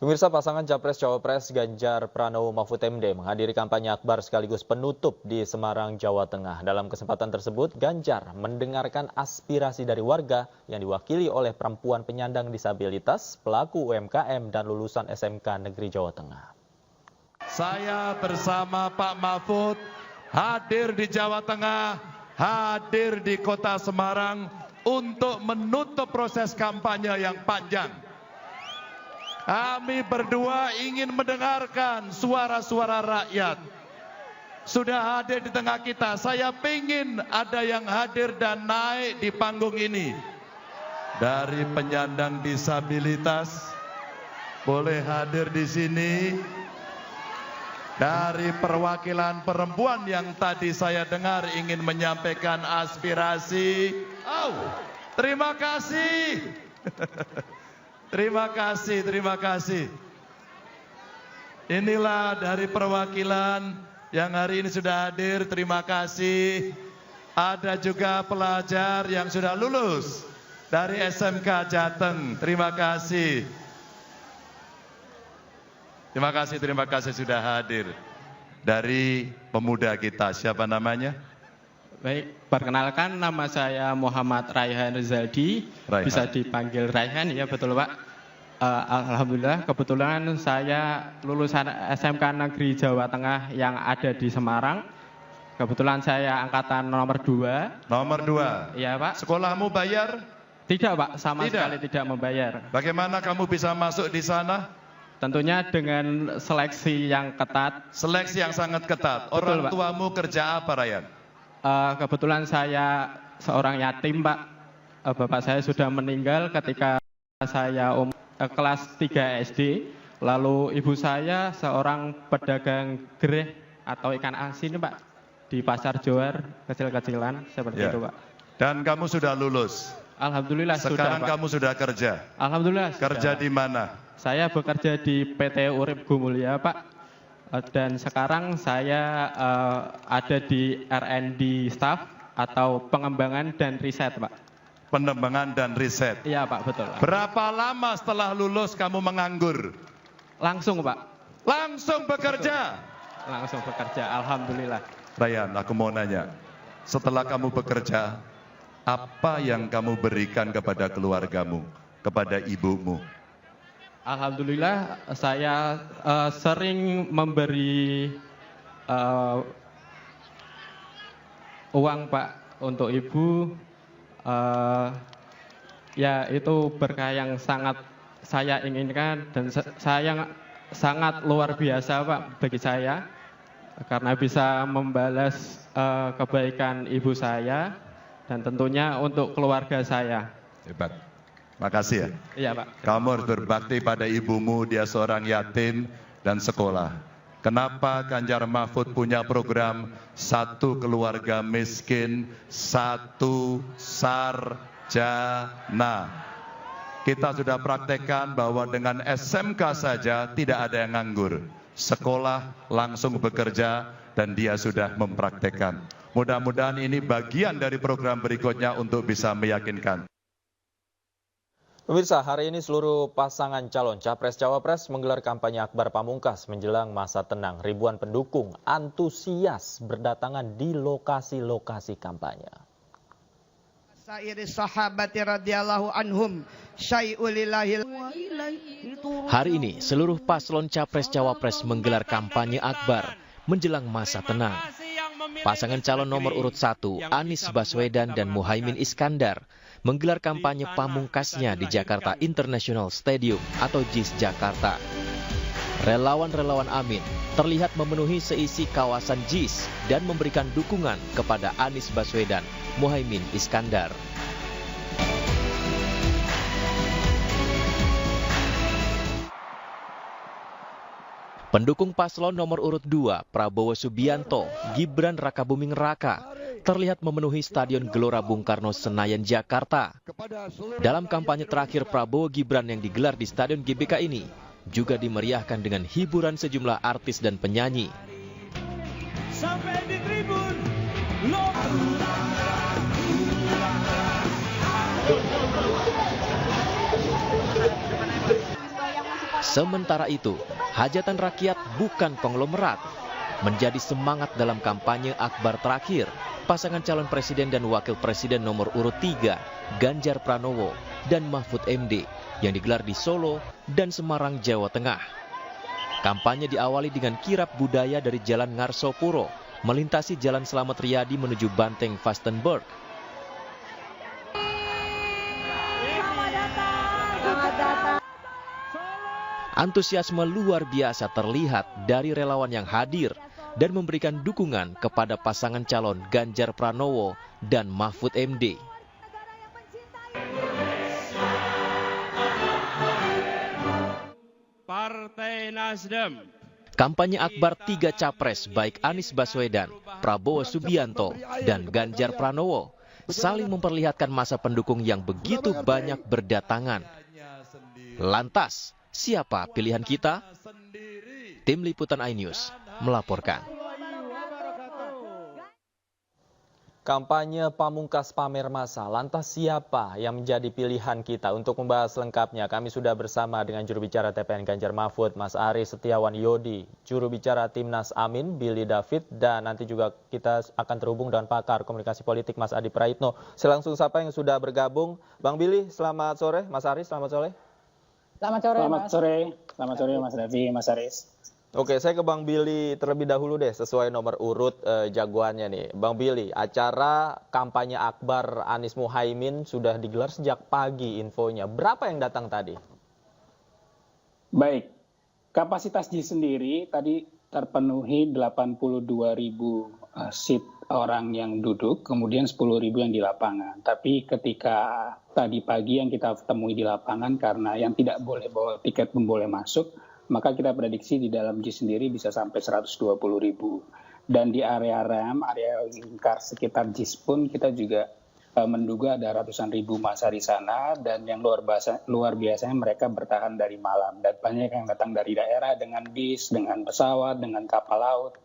Pemirsa, pasangan Capres-Cawapres Ganjar Pranowo Mahfud MD menghadiri kampanye akbar sekaligus penutup di Semarang, Jawa Tengah. Dalam kesempatan tersebut, Ganjar mendengarkan aspirasi dari warga yang diwakili oleh perempuan penyandang disabilitas, pelaku UMKM, dan lulusan SMK Negeri Jawa Tengah. Saya bersama Pak Mahfud hadir di Jawa Tengah, hadir di Kota Semarang untuk menutup proses kampanye yang panjang. Kami berdua ingin mendengarkan suara-suara rakyat. Sudah hadir di tengah kita. Saya ingin ada yang hadir dan naik di panggung ini. Dari penyandang disabilitas, boleh hadir di sini. Dari perwakilan perempuan yang tadi saya dengar ingin menyampaikan aspirasi. Terima kasih. Terima kasih. Inilah dari perwakilan yang hari ini sudah hadir, terima kasih. Ada juga pelajar yang sudah lulus dari SMK Jateng, terima kasih. Terima kasih sudah hadir. Dari pemuda kita, siapa namanya? Baik, perkenalkan nama saya Muhammad Raihan Rizaldi, bisa dipanggil Raihan, ya betul Pak. Alhamdulillah, kebetulan saya lulusan SMK Negeri Jawa Tengah yang ada di Semarang. Kebetulan saya angkatan nomor 2. Nomor 2? Iya Pak. Sekolahmu bayar? Tidak Pak, sama sekali tidak membayar. Bagaimana kamu bisa masuk di sana? Tentunya dengan seleksi yang ketat. Seleksi yang sangat ketat. Orang tuamu kerja apa, Ryan? Kebetulan saya seorang yatim Pak. Bapak saya sudah meninggal ketika saya kelas 3 SD. Lalu ibu saya seorang pedagang gereh atau ikan asin Pak. Di pasar Johar, kecil-kecilan seperti itu Pak. Dan kamu sudah lulus? Alhamdulillah sudah Pak. Sekarang kamu sudah kerja? Alhamdulillah kerja di mana? Saya bekerja di PT Urip Gumulya Pak. Dan sekarang saya ada di R&D Staff atau pengembangan dan riset Pak. Pengembangan dan riset? Iya Pak, betul Pak. Berapa lama setelah lulus kamu menganggur? Langsung Pak. Langsung bekerja? Langsung bekerja, Alhamdulillah. Ryan, aku mau nanya, setelah kamu bekerja, apa yang kamu berikan kepada keluargamu, kepada ibumu? Alhamdulillah, saya sering memberi uang Pak untuk ibu. Ya itu berkah yang sangat saya inginkan dan saya sangat luar biasa Pak bagi saya. Karena bisa membalas kebaikan ibu saya dan tentunya untuk keluarga saya. Hebat. Makasih ya. Iya Pak. Kamu harus berbakti pada ibumu, dia seorang yatim dan sekolah. Kenapa Ganjar Mahfud punya program satu keluarga miskin, satu sarjana. Kita sudah praktekkan bahwa dengan SMK saja tidak ada yang nganggur. Sekolah langsung bekerja dan dia sudah mempraktekkan. Mudah-mudahan ini bagian dari program berikutnya untuk bisa meyakinkan. Pemirsa, hari ini seluruh pasangan calon Capres-Cawapres menggelar kampanye akbar pamungkas menjelang masa tenang. Ribuan pendukung antusias berdatangan di lokasi-lokasi kampanye. Hari ini seluruh paslon Capres-Cawapres menggelar kampanye akbar menjelang masa tenang. Pasangan calon nomor urut 1, Anies Baswedan dan Muhaimin Iskandar, menggelar kampanye pamungkasnya di Jakarta International Stadium atau JIS Jakarta. Relawan-relawan Amin terlihat memenuhi seisi kawasan JIS dan memberikan dukungan kepada Anies Baswedan, Muhaimin Iskandar. Pendukung paslon nomor urut 2, Prabowo Subianto, Gibran Rakabuming Raka, terlihat memenuhi Stadion Gelora Bung Karno Senayan, Jakarta. Dalam kampanye terakhir Prabowo Gibran yang digelar di Stadion GBK ini, juga dimeriahkan dengan hiburan sejumlah artis dan penyanyi. Sampai di tribun, Sementara itu, hajatan rakyat bukan konglomerat. Menjadi semangat dalam kampanye akbar terakhir, pasangan calon presiden dan wakil presiden nomor urut 3, Ganjar Pranowo dan Mahfud MD, yang digelar di Solo dan Semarang, Jawa Tengah. Kampanye diawali dengan kirap budaya dari Jalan Ngarsopuro, melintasi Jalan Slamet Riyadi menuju Banteng Vastenburg. Antusiasme luar biasa terlihat dari relawan yang hadir dan memberikan dukungan kepada pasangan calon Ganjar Pranowo dan Mahfud MD. Partai Nasdem. Kampanye akbar 3 capres baik Anies Baswedan, Prabowo Subianto, dan Ganjar Pranowo saling memperlihatkan masa pendukung yang begitu banyak berdatangan. Lantas, siapa pilihan kita? Tim Liputan iNews melaporkan. Kampanye pamungkas pamer massa, lantas siapa yang menjadi pilihan kita? Untuk membahas lengkapnya, kami sudah bersama dengan juru bicara TPN Ganjar Mahfud, Mas Aris Setiawan Yodi, juru bicara Timnas Amin, Billy David, dan nanti juga kita akan terhubung dengan pakar komunikasi politik Mas Adi Praitno. Saya langsung sapa yang sudah bergabung. Bang Billy, selamat sore. Mas Aris, selamat sore. Selamat sore, Selamat sore. Selamat sore, Mas Davi, Mas Aris. Oke, saya ke Bang Billy terlebih dahulu deh, sesuai nomor urut jagoannya nih. Bang Billy, acara kampanye akbar Anies Muhaimin sudah digelar sejak pagi infonya. Berapa yang datang tadi? Baik, kapasitas JIS sendiri tadi terpenuhi 82.000 seat orang yang duduk, kemudian 10.000 yang di lapangan. Tapi ketika tadi pagi yang kita temui di lapangan, karena yang tidak boleh bawa tiket pun boleh masuk, maka kita prediksi di dalam JIS sendiri bisa sampai 120.000. Dan di area rem, area lingkar sekitar JIS pun kita juga menduga ada ratusan ribu massa di sana, dan yang luar biasanya mereka bertahan dari malam. Dan banyak yang datang dari daerah dengan bis, dengan pesawat, dengan kapal laut.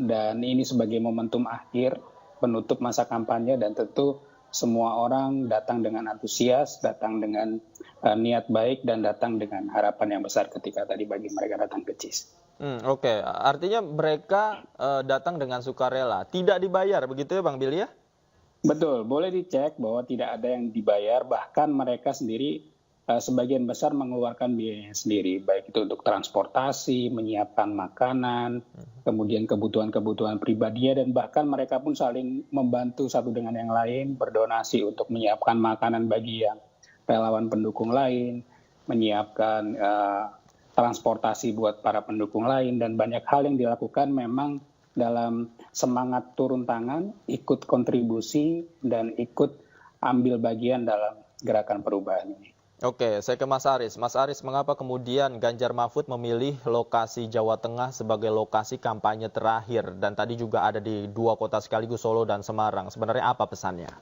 Dan ini sebagai momentum akhir penutup masa kampanye, dan tentu semua orang datang dengan antusias, datang dengan niat baik, dan datang dengan harapan yang besar ketika tadi bagi mereka datang ke JIS. Oke. Artinya mereka datang dengan sukarela, tidak dibayar, begitu ya Bang Billy ya? Betul, boleh dicek bahwa tidak ada yang dibayar, bahkan mereka sendiri sebagian besar mengeluarkan biaya sendiri, baik itu untuk transportasi, menyiapkan makanan, kemudian kebutuhan-kebutuhan pribadinya, dan bahkan mereka pun saling membantu satu dengan yang lain, berdonasi untuk menyiapkan makanan bagi yang relawan pendukung lain, menyiapkan transportasi buat para pendukung lain, dan banyak hal yang dilakukan memang dalam semangat turun tangan, ikut kontribusi, dan ikut ambil bagian dalam gerakan perubahan ini. Oke, saya ke Mas Aris. Mas Aris, mengapa kemudian Ganjar Mahfud memilih lokasi Jawa Tengah sebagai lokasi kampanye terakhir? Dan tadi juga ada di 2 kota sekaligus, Solo dan Semarang. Sebenarnya apa pesannya?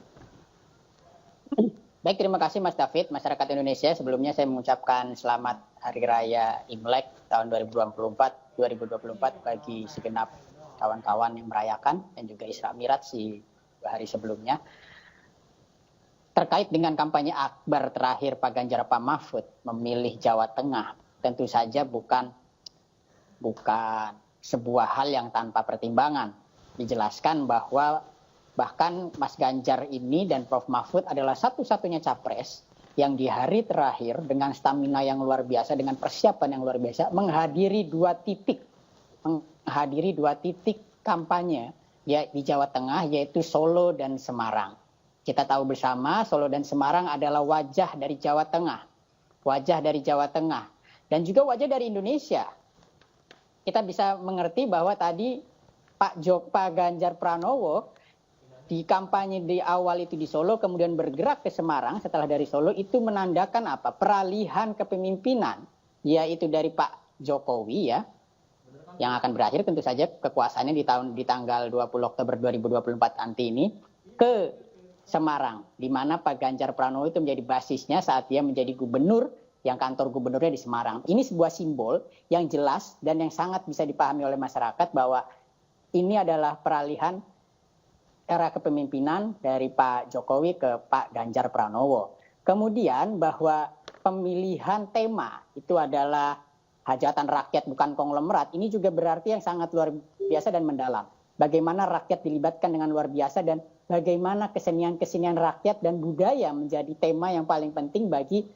Baik, terima kasih Mas David. Masyarakat Indonesia, sebelumnya saya mengucapkan selamat Hari Raya Imlek tahun 2024 bagi segenap kawan-kawan yang merayakan, dan juga Isra Miraj di hari sebelumnya. Terkait dengan kampanye akbar terakhir Pak Ganjar Pak Mahfud memilih Jawa Tengah, tentu saja bukan sebuah hal yang tanpa pertimbangan. Dijelaskan bahwa bahkan Mas Ganjar ini dan Prof Mahfud adalah satu-satunya capres yang di hari terakhir dengan stamina yang luar biasa, dengan persiapan yang luar biasa, menghadiri dua titik kampanye di Jawa Tengah, yaitu Solo dan Semarang. Kita tahu bersama Solo dan Semarang adalah wajah dari Jawa Tengah, dan juga wajah dari Indonesia. Kita bisa mengerti bahwa tadi Pak Ganjar Pranowo di kampanye di awal itu di Solo, kemudian bergerak ke Semarang setelah dari Solo, itu menandakan apa? Peralihan kepemimpinan, yaitu dari Pak Jokowi ya, yang akan berakhir tentu saja kekuasaannya di tanggal 20 Oktober 2024 nanti ini, ke Semarang, di mana Pak Ganjar Pranowo itu menjadi basisnya saat dia menjadi gubernur, yang kantor gubernurnya di Semarang. Ini sebuah simbol yang jelas dan yang sangat bisa dipahami oleh masyarakat bahwa ini adalah peralihan era kepemimpinan dari Pak Jokowi ke Pak Ganjar Pranowo. Kemudian bahwa pemilihan tema itu adalah hajatan rakyat bukan konglomerat, ini juga berarti yang sangat luar biasa dan mendalam. Bagaimana rakyat dilibatkan dengan luar biasa dan bagaimana kesenian-kesenian rakyat dan budaya menjadi tema yang paling penting bagi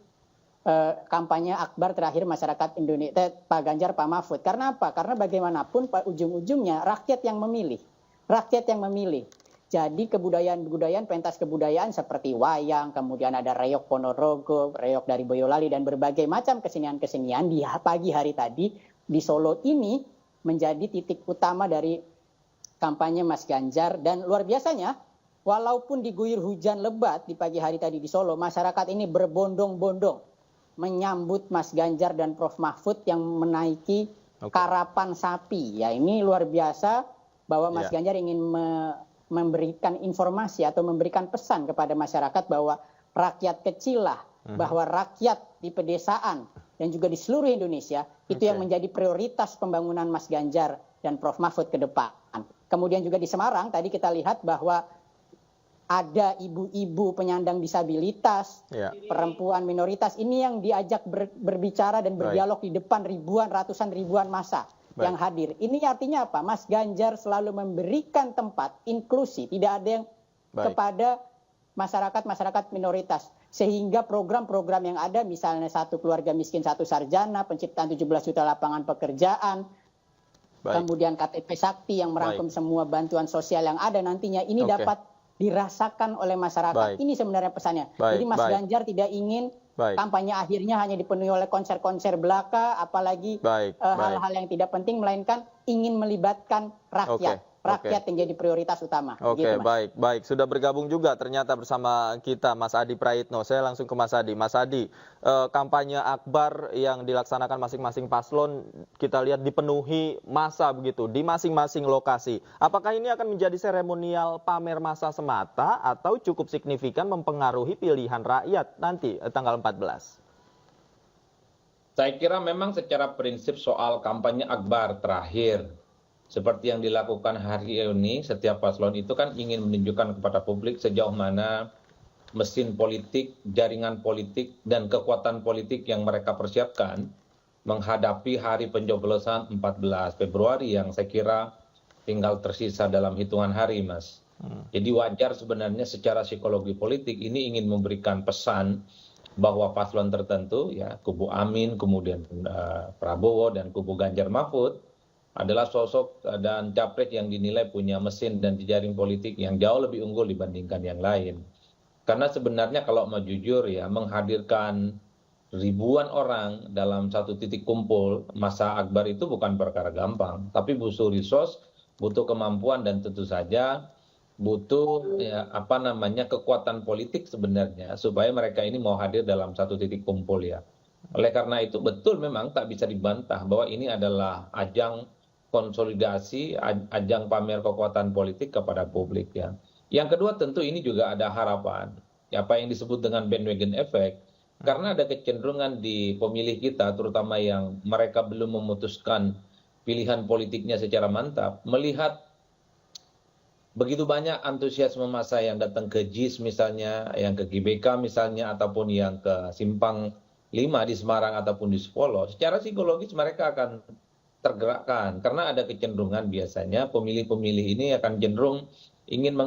kampanye akbar terakhir masyarakat Indonesia Pak Ganjar Pak Mahfud. Karena apa? Karena bagaimanapun ujung-ujungnya rakyat yang memilih. Rakyat yang memilih. Jadi kebudayaan-kebudayaan, pentas kebudayaan seperti wayang, kemudian ada reok Ponorogo, reok dari Boyolali, dan berbagai macam kesenian-kesenian di pagi hari tadi di Solo ini menjadi titik utama dari kampanye Mas Ganjar. Dan luar biasanya, walaupun diguyur hujan lebat di pagi hari tadi di Solo, masyarakat ini berbondong-bondong menyambut Mas Ganjar dan Prof. Mahfud yang menaiki karapan sapi. Ya, ini luar biasa bahwa Mas Ganjar ingin memberikan informasi atau memberikan pesan kepada masyarakat bahwa rakyat kecil lah, bahwa rakyat di pedesaan dan juga di seluruh Indonesia itu yang menjadi prioritas pembangunan Mas Ganjar dan Prof. Mahfud ke depan. Kemudian juga di Semarang tadi kita lihat bahwa ada ibu-ibu penyandang disabilitas, perempuan minoritas, ini yang diajak berbicara dan berdialog di depan ratusan ribuan massa yang hadir. Ini artinya apa? Mas Ganjar selalu memberikan tempat inklusi, tidak ada yang kepada masyarakat minoritas. Sehingga program-program yang ada, misalnya satu keluarga miskin, satu sarjana, penciptaan 17 juta lapangan pekerjaan, kemudian KTP Sakti yang merangkum semua bantuan sosial yang ada nantinya, ini dapat dirasakan oleh masyarakat. Ini sebenarnya pesannya. Jadi Mas Ganjar tidak ingin kampanye akhirnya hanya dipenuhi oleh konser-konser belaka, apalagi hal-hal yang tidak penting, melainkan ingin melibatkan rakyat. Rakyat yang jadi prioritas utama. Oke, baik. Sudah bergabung juga ternyata bersama kita Mas Adi Praitno. Saya langsung ke Mas Adi. Mas Adi, kampanye akbar yang dilaksanakan masing-masing paslon kita lihat dipenuhi massa begitu di masing-masing lokasi. Apakah ini akan menjadi seremonial pamer massa semata atau cukup signifikan mempengaruhi pilihan rakyat nanti tanggal 14? Saya kira memang secara prinsip soal kampanye akbar terakhir seperti yang dilakukan hari ini, setiap paslon itu kan ingin menunjukkan kepada publik sejauh mana mesin politik, jaringan politik, dan kekuatan politik yang mereka persiapkan menghadapi hari pencoblosan 14 Februari yang saya kira tinggal tersisa dalam hitungan hari, Mas. Jadi wajar sebenarnya secara psikologi politik ini ingin memberikan pesan bahwa paslon tertentu, ya kubu Amin, kemudian Prabowo, dan kubu Ganjar Mahfud, adalah sosok dan capres yang dinilai punya mesin dan jejaring politik yang jauh lebih unggul dibandingkan yang lain. Karena sebenarnya kalau mau jujur ya, menghadirkan ribuan orang dalam satu titik kumpul masa akbar itu bukan perkara gampang. Tapi butuh resource, butuh kemampuan, dan tentu saja butuh kekuatan politik sebenarnya supaya mereka ini mau hadir dalam satu titik kumpul ya. Oleh karena itu betul memang tak bisa dibantah bahwa ini adalah ajang konsolidasi, ajang pamer kekuatan politik kepada publik ya. Yang kedua tentu ini juga ada harapan, apa yang disebut dengan bandwagon effect, karena ada kecenderungan di pemilih kita, terutama yang mereka belum memutuskan pilihan politiknya secara mantap, melihat begitu banyak antusiasme massa yang datang ke JIS misalnya, yang ke GBK misalnya, ataupun yang ke Simpang 5 di Semarang ataupun di Solo, secara psikologis mereka akan tergerakkan karena ada kecenderungan biasanya pemilih-pemilih ini akan cenderung ingin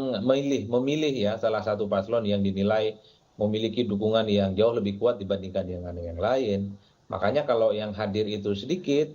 memilih ya salah satu paslon yang dinilai memiliki dukungan yang jauh lebih kuat dibandingkan dengan yang lain. Makanya kalau yang hadir itu sedikit,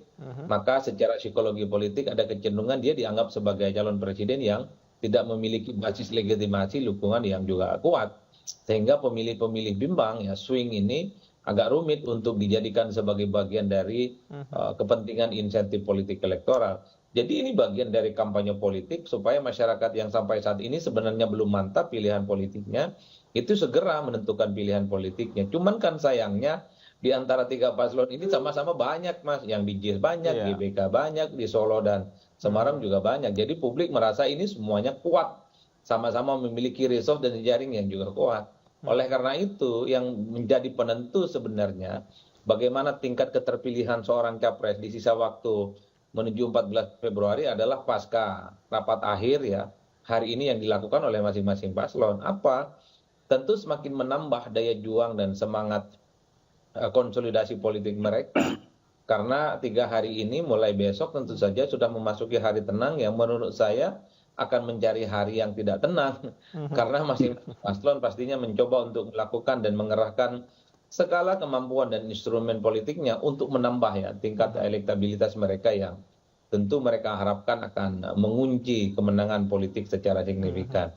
maka secara psikologi politik ada kecenderungan dia dianggap sebagai calon presiden yang tidak memiliki basis legitimasi dukungan yang juga kuat. Sehingga pemilih-pemilih bimbang ya swing ini agak rumit untuk dijadikan sebagai bagian dari kepentingan insentif politik elektoral. Jadi ini bagian dari kampanye politik supaya masyarakat yang sampai saat ini sebenarnya belum mantap pilihan politiknya, itu segera menentukan pilihan politiknya. Cuman kan sayangnya di antara tiga paslon ini sama-sama banyak, Mas. Yang di JIS banyak, di GBK banyak, di Solo dan Semarang juga banyak. Jadi publik merasa ini semuanya kuat. Sama-sama memiliki resource dan jaring yang juga kuat. Oleh karena itu yang menjadi penentu sebenarnya bagaimana tingkat keterpilihan seorang capres di sisa waktu menuju 14 Februari adalah pasca rapat akhir ya hari ini yang dilakukan oleh masing-masing paslon. Apa? Tentu semakin menambah daya juang dan semangat konsolidasi politik mereka Karena 3 hari ini mulai besok tentu saja sudah memasuki hari tenang yang menurut saya akan mencari hari yang tidak tenang. Karena masing paslon pastinya mencoba untuk melakukan dan mengerahkan segala kemampuan dan instrumen politiknya untuk menambah ya tingkat elektabilitas mereka yang tentu mereka harapkan akan mengunci kemenangan politik secara signifikan.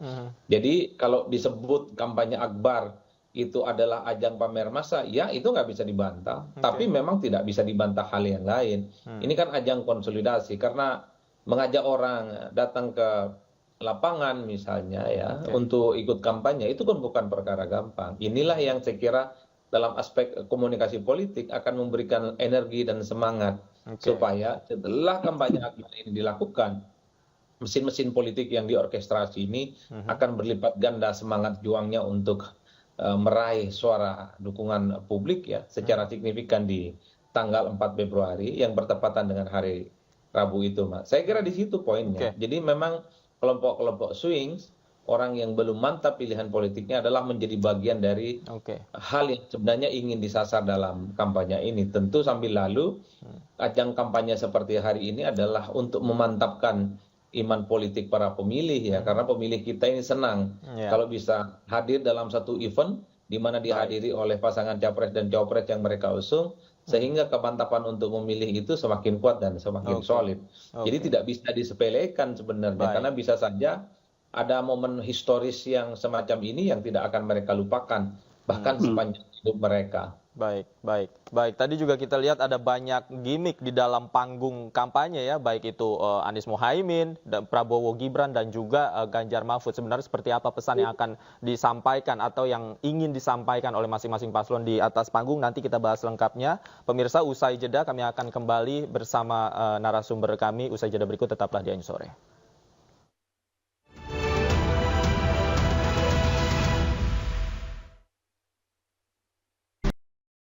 Jadi kalau disebut kampanye akbar itu adalah ajang pamer massa, ya itu nggak bisa dibantah. Tapi memang tidak bisa dibantah hal yang lain. Ini kan ajang konsolidasi karena mengajak orang datang ke lapangan misalnya ya untuk ikut kampanye itu kan bukan perkara gampang. Inilah yang saya kira dalam aspek komunikasi politik akan memberikan energi dan semangat supaya setelah kampanye akbar ini dilakukan, mesin-mesin politik yang diorkestrasi ini akan berlipat ganda semangat juangnya untuk meraih suara dukungan publik ya secara signifikan di tanggal 4 Februari yang bertepatan dengan hari Rabu itu, Mas. Saya kira di situ poinnya. Jadi memang kelompok-kelompok swings, orang yang belum mantap pilihan politiknya adalah menjadi bagian dari hal yang sebenarnya ingin disasar dalam kampanye ini. Tentu sambil lalu ajang kampanye seperti hari ini adalah untuk memantapkan iman politik para pemilih ya, karena pemilih kita ini senang kalau bisa hadir dalam satu event di mana dihadiri oleh pasangan capres dan cawapres yang mereka usung, sehingga kemantapan untuk memilih itu semakin kuat dan semakin solid. Jadi tidak bisa disepelekan sebenarnya, karena bisa saja ada momen historis yang semacam ini yang tidak akan mereka lupakan bahkan sepanjang hidup mereka. Baik. Tadi juga kita lihat ada banyak gimmick di dalam panggung kampanye ya, baik itu Anies Mohaimin, Prabowo Gibran dan juga Ganjar Mahfud. Sebenarnya seperti apa pesan yang akan disampaikan atau yang ingin disampaikan oleh masing-masing paslon di atas panggung? Nanti kita bahas lengkapnya. Pemirsa, usai jeda kami akan kembali bersama narasumber kami. Usai jeda berikut tetaplah di Anju Sore.